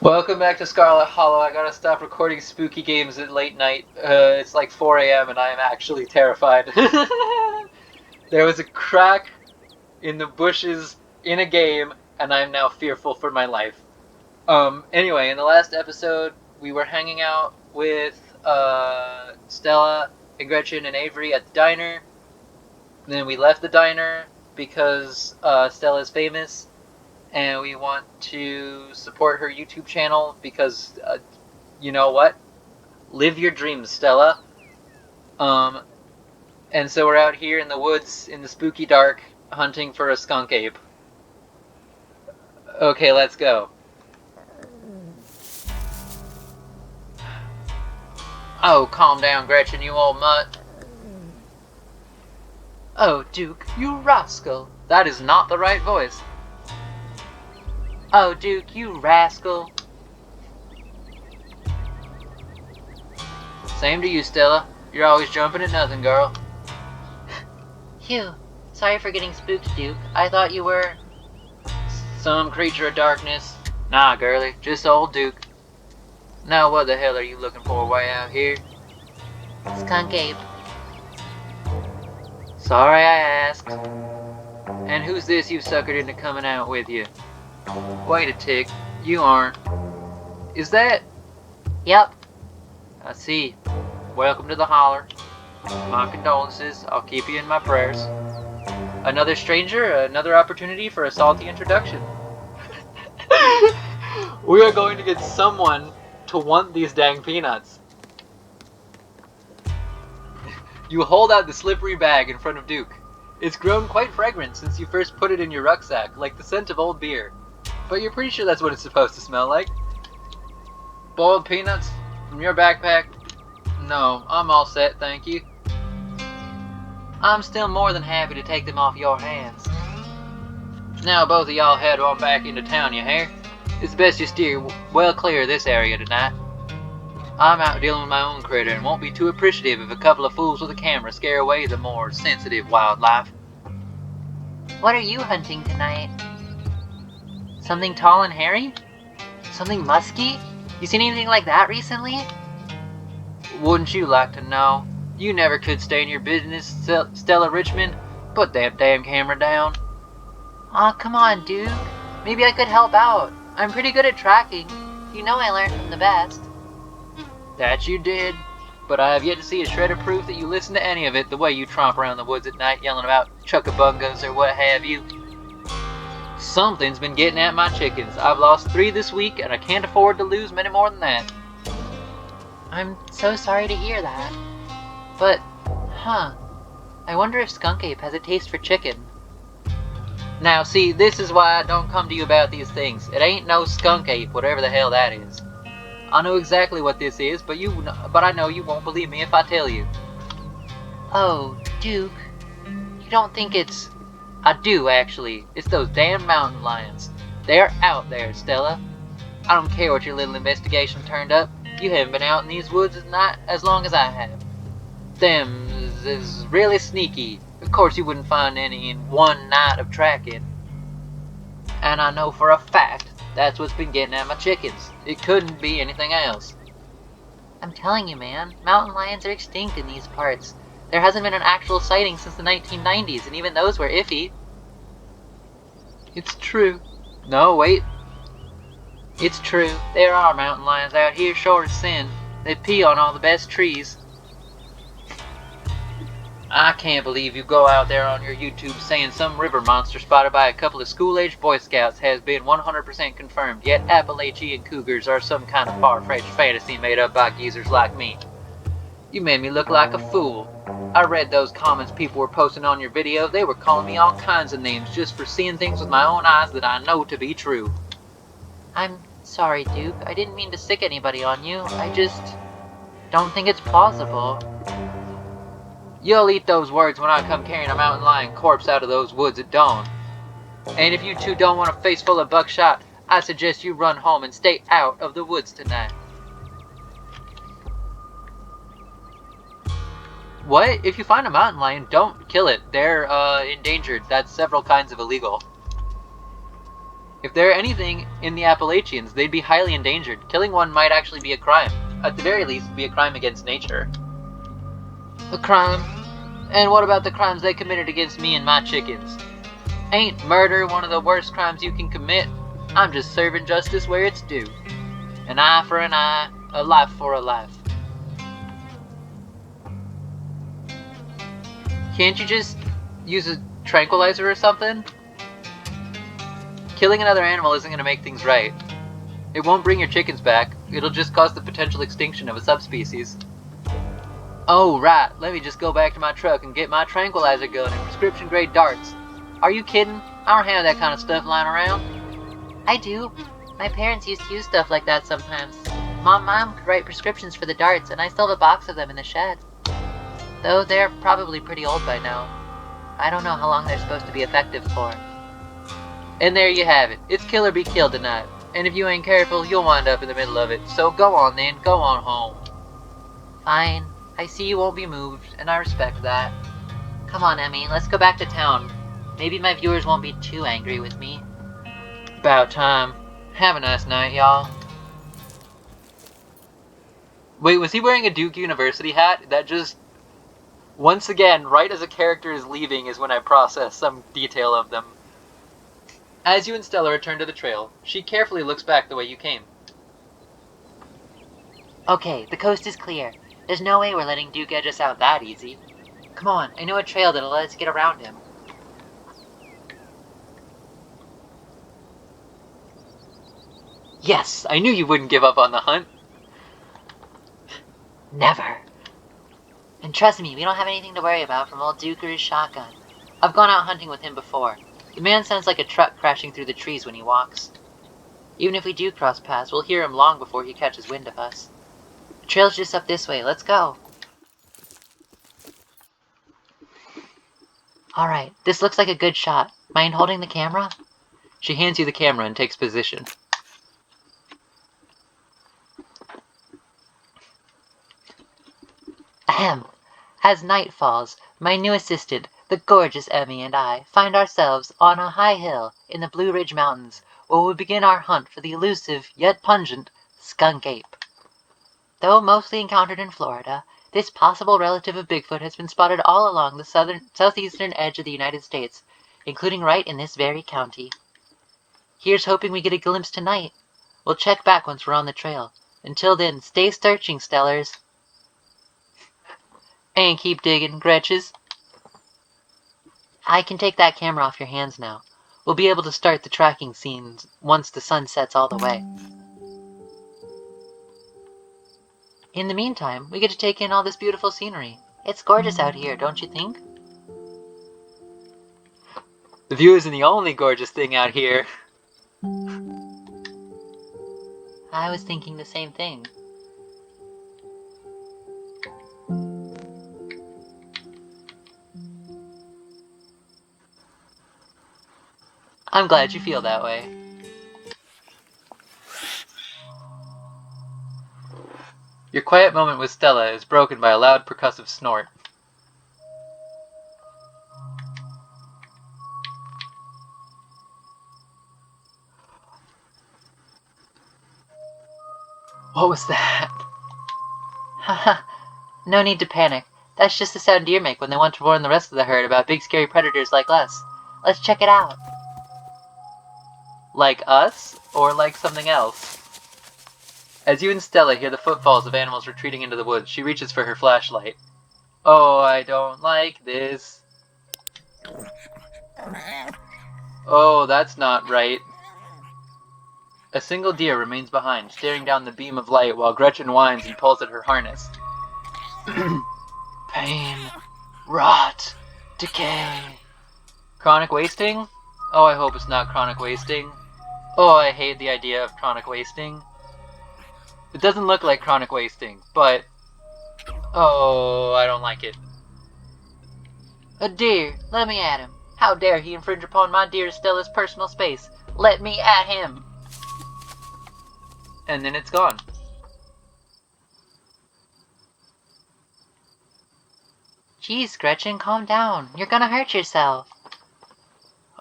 Welcome back to Scarlet Hollow. I gotta stop recording spooky games at late night. It's like 4 a.m. and I am actually terrified. There was a crack in the bushes in a game, and I am now fearful for my life. Anyway, in the last episode, we were hanging out with Stella and Gretchen and Avery at the diner. And then we left the diner because Stella is famous, and we want to support her YouTube channel because, you know what? Live your dreams, Stella. And so we're out here in the woods in the spooky dark hunting for a skunk ape. Okay, let's go. Oh, calm down, Gretchen, you old mutt. Oh, Duke, you rascal. That is not the right voice. Oh, Duke, you rascal. Same to you, Stella. You're always jumping at nothing, girl. Phew. Sorry for getting spooked, Duke. I thought you were... some creature of darkness. Nah, girlie. Just old Duke. Now what the hell are you looking for way out here? Skunk ape. Sorry I asked. And who's this you suckered into coming out with you? Wait a tick. You aren't. Is that... Yep. I see. Welcome to the holler. My condolences. I'll keep you in my prayers. Another stranger, another opportunity for a salty introduction. We are going to get someone to want these dang peanuts. You hold out the slippery bag in front of Duke. It's grown quite fragrant since you first put it in your rucksack, like the scent of old beer. But you're pretty sure that's what it's supposed to smell like. Boiled peanuts from your backpack? No, I'm all set, thank you. I'm still more than happy to take them off your hands. Now both of y'all head on back into town, you hear? It's best you steer well clear of this area tonight. I'm out dealing with my own critter and won't be too appreciative if a couple of fools with a camera scare away the more sensitive wildlife. What are you hunting tonight? Something tall and hairy? Something musky? You seen anything like that recently? Wouldn't you like to know? You never could stay in your business, Stella Richmond. Put that damn camera down. Aw, come on, Duke. Maybe I could help out. I'm pretty good at tracking. You know I learned from the best. That you did. But I have yet to see a shred of proof that you listen to any of it the way you tromp around the woods at night yelling about chuckabungas or what have you. Something's been getting at my chickens. I've lost 3 this week and I can't afford to lose many more than that. I'm so sorry to hear that. But, I wonder if Skunk Ape has a taste for chicken. Now see, this is why I don't come to you about these things. It ain't no Skunk Ape, whatever the hell that is. I know exactly what this is, but I know you won't believe me if I tell you. Oh, Duke, you don't think it's... I do, actually. It's those damn mountain lions. They're out there, Stella. I don't care what your little investigation turned up. You haven't been out in these woods as long as I have. Them is really sneaky. Of course you wouldn't find any in one night of tracking. And I know for a fact that's what's been getting at my chickens. It couldn't be anything else. I'm telling you, man, mountain lions are extinct in these parts. There hasn't been an actual sighting since the 1990s, and even those were iffy. It's true. No, wait. It's true. There are mountain lions out here, sure as sin. They pee on all the best trees. I can't believe you go out there on your YouTube saying some river monster spotted by a couple of school-aged Boy Scouts has been 100% confirmed, yet Appalachian cougars are some kind of far-fetched fantasy made up by geezers like me. You made me look like a fool. I read those comments people were posting on your video. They were calling me all kinds of names just for seeing things with my own eyes that I know to be true. I'm sorry, Duke. I didn't mean to sick anybody on you. I just don't think it's plausible. You'll eat those words when I come carrying a mountain lion corpse out of those woods at dawn. And if you two don't want a face full of buckshot, I suggest you run home and stay out of the woods tonight. What? If you find a mountain lion, don't kill it. They're endangered. That's several kinds of illegal. If there are anything in the Appalachians, they'd be highly endangered. Killing one might actually be a crime. At the very least, it'd be a crime against nature. A crime? And what about the crimes they committed against me and my chickens? Ain't murder one of the worst crimes you can commit? I'm just serving justice where it's due. An eye for an eye, a life for a life. Can't you just use a tranquilizer or something? Killing another animal isn't going to make things right. It won't bring your chickens back. It'll just cause the potential extinction of a subspecies. Oh, right. Let me just go back to my truck and get my tranquilizer gun and prescription-grade darts. Are you kidding? I don't have that kind of stuff lying around. I do. My parents used to use stuff like that sometimes. Mom could write prescriptions for the darts, and I still have a box of them in the shed. Though they're probably pretty old by now. I don't know how long they're supposed to be effective for. And there you have it. It's kill or be killed tonight. And if you ain't careful, you'll wind up in the middle of it. So go on then, go on home. Fine. I see you won't be moved, and I respect that. Come on, Emmy, let's go back to town. Maybe my viewers won't be too angry with me. About time. Have a nice night, y'all. Wait, was he wearing a Duke University hat? That just... Once again, right as a character is leaving is when I process some detail of them. As you and Stella return to the trail, she carefully looks back the way you came. Okay, the coast is clear. There's no way we're letting Duke edge us out that easy. Come on, I know a trail that'll let us get around him. Yes, I knew you wouldn't give up on the hunt. Never. And trust me, we don't have anything to worry about from old Duke or his shotgun. I've gone out hunting with him before. The man sounds like a truck crashing through the trees when he walks. Even if we do cross paths, we'll hear him long before he catches wind of us. The trail's just up this way. Let's go. Alright, this looks like a good shot. Mind holding the camera? She hands you the camera and takes position. Ahem. As night falls, my new assistant, the gorgeous Emmy, and I find ourselves on a high hill in the Blue Ridge Mountains, where we begin our hunt for the elusive, yet pungent, skunk ape. Though mostly encountered in Florida, this possible relative of Bigfoot has been spotted all along the southeastern edge of the United States, including right in this very county. Here's hoping we get a glimpse tonight. We'll check back once we're on the trail. Until then, stay searching, Stellars. And keep digging, Gretches. I can take that camera off your hands now. We'll be able to start the tracking scenes once the sun sets all the way. In the meantime, we get to take in all this beautiful scenery. It's gorgeous out here, don't you think? The view isn't the only gorgeous thing out here. I was thinking the same thing. I'm glad you feel that way. Your quiet moment with Stella is broken by a loud percussive snort. What was that? Haha, no need to panic. That's just the sound deer make when they want to warn the rest of the herd about big scary predators like us. Let's check it out. Like us? Or like something else? As you and Stella hear the footfalls of animals retreating into the woods, she reaches for her flashlight. Oh, I don't like this. Oh, that's not right. A single deer remains behind, staring down the beam of light while Gretchen whines and pulls at her harness. Pain, rot, decay. Chronic wasting? Oh, I hope it's not chronic wasting. Oh, I hate the idea of chronic wasting. It doesn't look like chronic wasting, but... Oh, I don't like it. A deer! Let me at him! How dare he infringe upon my dear Stella's personal space! Let me at him! And then it's gone. Jeez, Gretchen, calm down. You're gonna hurt yourself.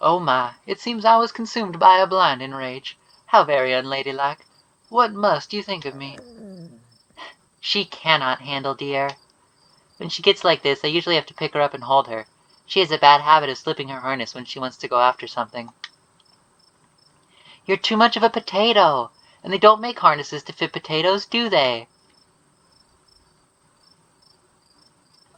Oh my, it seems I was consumed by a blinding rage. How very unladylike. What must you think of me? She cannot handle the air. When she gets like this, I usually have to pick her up and hold her. She has a bad habit of slipping her harness when she wants to go after something. You're too much of a potato, and they don't make harnesses to fit potatoes, do they?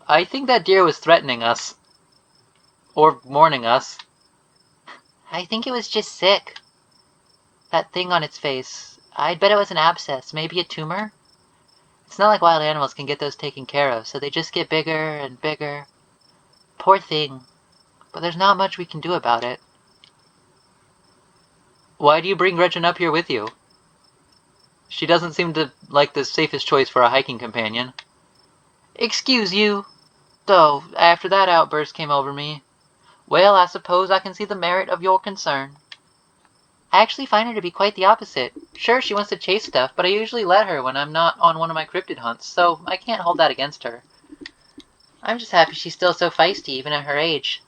I think that deer was threatening us. Or warning us. I think it was just sick. That thing on its face. I'd bet it was an abscess, maybe a tumor. It's not like wild animals can get those taken care of, so they just get bigger and bigger. Poor thing. But there's not much we can do about it. Why do you bring Gretchen up here with you? She doesn't seem to like the safest choice for a hiking companion. Excuse you. Though, after that outburst came over me, well, I suppose I can see the merit of your concern. I actually find her to be quite the opposite. Sure, she wants to chase stuff, but I usually let her when I'm not on one of my cryptid hunts, so I can't hold that against her. I'm just happy she's still so feisty, even at her age.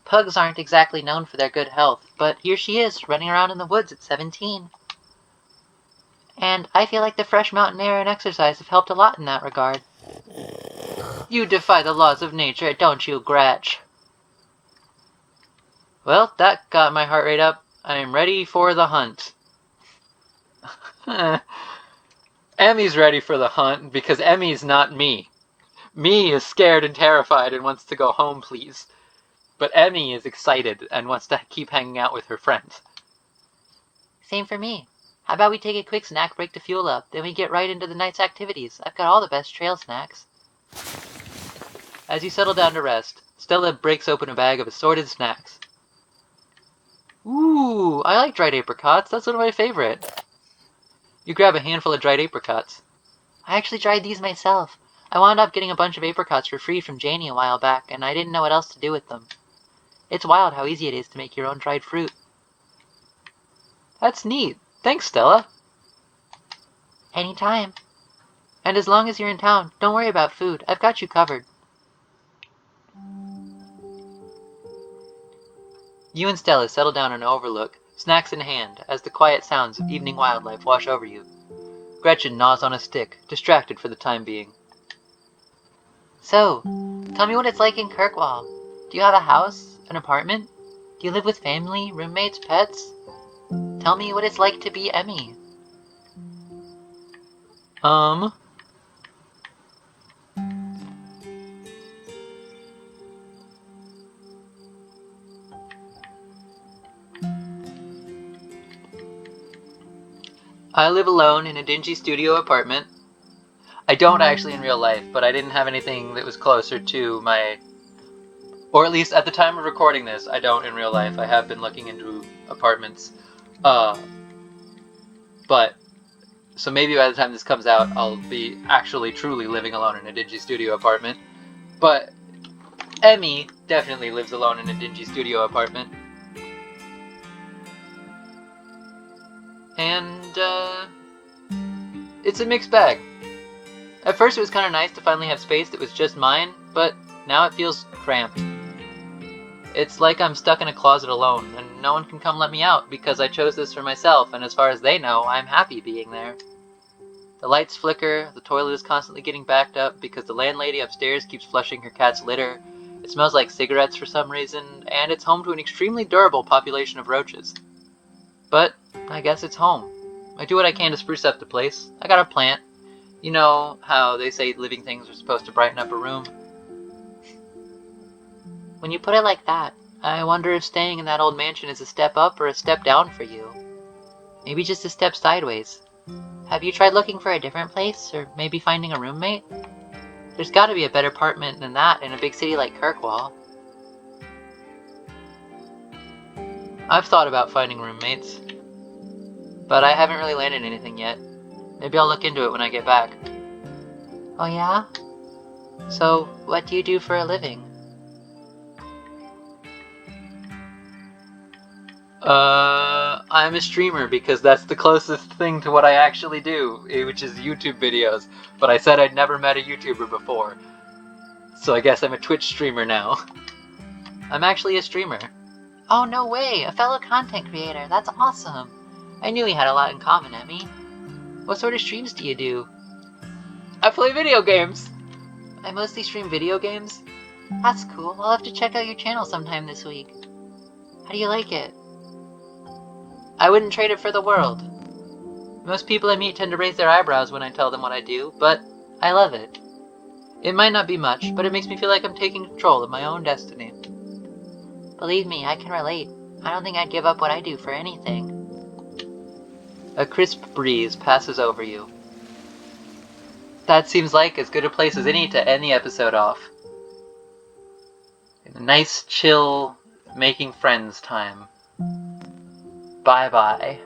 Pugs aren't exactly known for their good health, but here she is, running around in the woods at 17. And I feel like the fresh mountain air and exercise have helped a lot in that regard. You defy the laws of nature, don't you, Gretch? Well, that got my heart rate up. I'm ready for the hunt. Emmy's ready for the hunt because Emmy's not me. Me is scared and terrified and wants to go home, please. But Emmy is excited and wants to keep hanging out with her friends. Same for me. How about we take a quick snack break to fuel up, then we get right into the night's activities. I've got all the best trail snacks. As you settle down to rest, Stella breaks open a bag of assorted snacks. Ooh, I like dried apricots. That's one of my favorite. You grab a handful of dried apricots. I actually tried these myself. I wound up getting a bunch of apricots for free from Janie a while back, and I didn't know what else to do with them. It's wild how easy it is to make your own dried fruit. That's neat. Thanks, Stella. Anytime. And as long as you're in town, don't worry about food. I've got you covered. You and Stella settle down on an overlook, snacks in hand, as the quiet sounds of evening wildlife wash over you. Gretchen gnaws on a stick, distracted for the time being. So, tell me what it's like in Kirkwall. Do you have a house? An apartment? Do you live with family, roommates, pets? Tell me what it's like to be Emmy. I live alone in a dingy studio apartment. I don't actually in real life, but I didn't have anything that was closer to my... Or at least at the time of recording this, I don't in real life. I have been looking into apartments. But, so maybe by the time this comes out, I'll be actually truly living alone in a dingy studio apartment. But Emmy definitely lives alone in a dingy studio apartment. And, it's a mixed bag. At first it was kind of nice to finally have space that was just mine, but now it feels cramped. It's like I'm stuck in a closet alone, and no one can come let me out because I chose this for myself, and as far as they know, I'm happy being there. The lights flicker, the toilet is constantly getting backed up because the landlady upstairs keeps flushing her cat's litter, it smells like cigarettes for some reason, and it's home to an extremely durable population of roaches. But I guess it's home. I do what I can to spruce up the place. I got a plant. You know how they say living things are supposed to brighten up a room? When you put it like that, I wonder if staying in that old mansion is a step up or a step down for you. Maybe just a step sideways. Have you tried looking for a different place, or maybe finding a roommate? There's gotta be a better apartment than that in a big city like Kirkwall. I've thought about finding roommates, but I haven't really landed anything yet. Maybe I'll look into it when I get back. Oh yeah? So, what do you do for a living? I'm a streamer because that's the closest thing to what I actually do, which is YouTube videos. But I said I'd never met a YouTuber before. So I guess I'm a Twitch streamer now. I'm actually a streamer. Oh, no way! A fellow content creator. That's awesome. I knew we had a lot in common, Emmy. What sort of streams do you do? I play video games! I mostly stream video games? That's cool. I'll have to check out your channel sometime this week. How do you like it? I wouldn't trade it for the world. Most people I meet tend to raise their eyebrows when I tell them what I do, but I love it. It might not be much, but it makes me feel like I'm taking control of my own destiny. Believe me, I can relate. I don't think I'd give up what I do for anything. A crisp breeze passes over you. That seems like as good a place as any to end the episode off. In a nice, chill, making friends time. Bye-bye.